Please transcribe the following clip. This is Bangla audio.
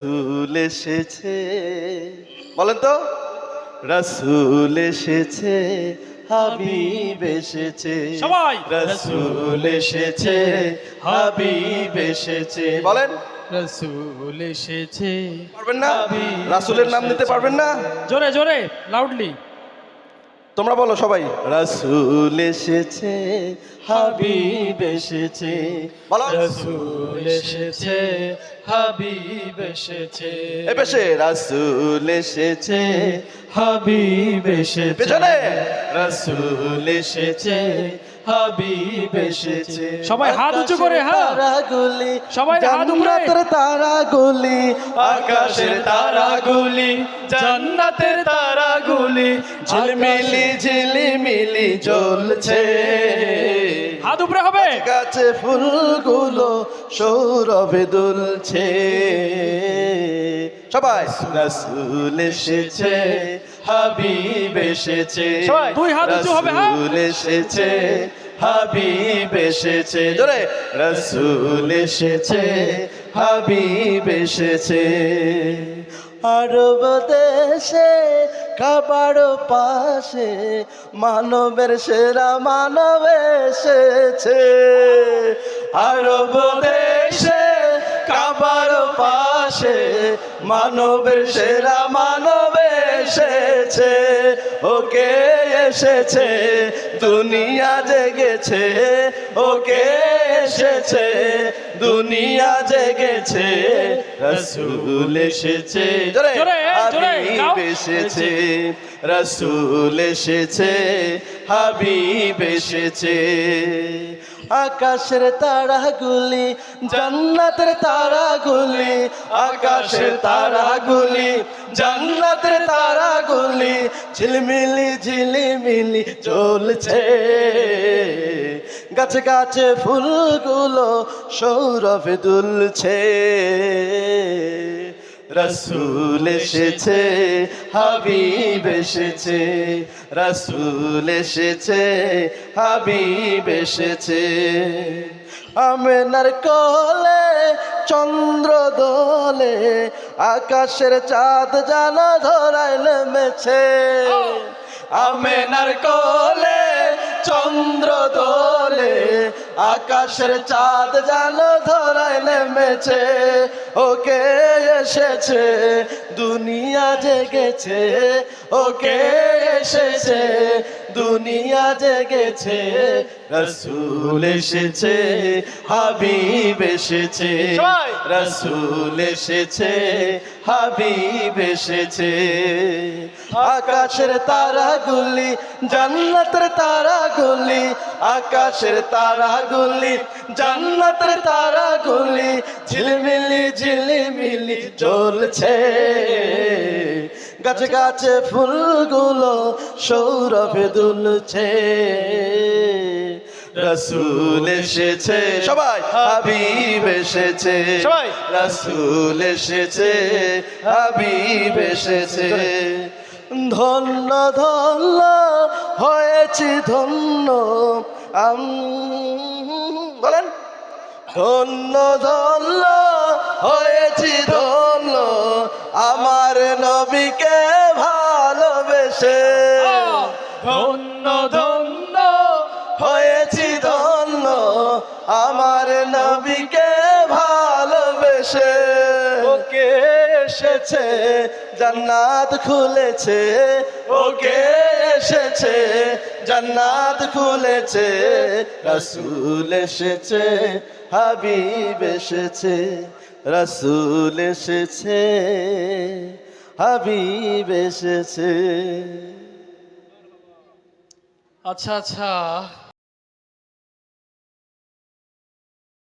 রাসূল এসেছে, বলেন তো, রাসূল এসেছে, হাবিব এসেছে, সবাই রাসূল এসেছে, হাবিব এসেছে, বলেন। রাসূল এসেছে। পারবেন না? রাসূলের নাম নিতে পারবেন না? জোরে জোরে লাউডলি তোমরা বলো সবাই, রাসূল এসেছে, হাবিব এসেছে, বলো। রাসূল এসেছে, হাবিব এসেছে। এ পেশে রাসূল এসেছে, হাবিব এসেছে। পেছনে রাসূল এসেছে, হাবিব এসেছে। সবাই হাত উঁচু করে, হ্যাঁ তারাগুলি, সবাই হাত উপরে। জান্নাতের তারাগুলি, আকাশের তারাগুলি, জান্নাতের তারাগুলি, ঝিলমিলি ঝিলিমিলি জ্বলছে, হাত উপরে হবে। গাছে ফুলগুলো সৌরভে দুলছে। সবাই, রাসূল এসেছে, হাবিব এসেছে, সবাই দুই হাত উঁচু হবে, হ্যাঁ। রাসূল এসেছে, হাবিব এসেছে, জোরে, রাসূল এসেছে, হাবিব এসেছে। আরব দেশে কাবার পাশে মানবের সেরা মানব এসেছে, আরব দেশে কাবার পাশে মানবের সেরা মানব এসেছে, ওকে এসেছে, দুনিয়া জেগেছে, ওকে এসেছে, দুনিয়া জেগেছে, রাসূল এসেছে, জোরে, জোরে, জোরে, গাও। হাবিব এসেছে, রাসূল এসেছে, হাবিব এসেছে। আকাশের তারাগুলি, জান্নাতের তারাগুলি, আকাশের তারাগুলি, জান্নাতের তারাগুলি, ঝিলমিলি ঝিলিমিলি জ্বলছে, গাছে গাছে ফুলগুলো সৌরভে দুলছে। রাসূল এসেছে, হাবিব এসেছে, রাসূল এসেছে, হাবিব এসেছে। আমেনার কোলে চন্দ্র দোলে, আকাশের চাঁদ জানা ধরায় নেমেছে, আমেনার কোলে চন্দ্র দোলে, আকাশের চাঁদ জানো ধরায় নেমেছে, ওকে এসেছে, দুনিয়া জেগেছে, ওকে এসেছে, দুনিয়া জেগেছে, রাসূল এসেছে, হাবিব এসেছে, রাসূল এসেছে, হাবিব এসেছে। আকাশের তারাগুলি, জান্নাতের তারাগুলি, আকাশের তারাগুলি, জান্নাতের তারাগুলি, ঝিলমিলি ঝিলিমিলি জ্বলছে, গাছে গাছে ফুলগুলো সৌরভে দুলছে। রাসূল এসেছে, সবাই, হাবিব এসেছে, সবাই, রাসূল এসেছে, হাবিব এসেছে। ধন্য ধন্য হয়েছি ধন্য, বলেন, ধন্য ধন্য হয়েছি ধন্য, আমার নবীকে ভালোবেসে, ধন্য ধন্য হয়েছি ধন্য, আমার নবীকে ভালোবেসে, ওকে এসেছে, জান্নাত খুলেছে, ওকে এসেছে, জান্নাত খুলেছে, রাসূল এসেছে, হাবিব এসেছে, রাসূল এসেছে, হাবিব এসেছে। আচ্ছা আচ্ছা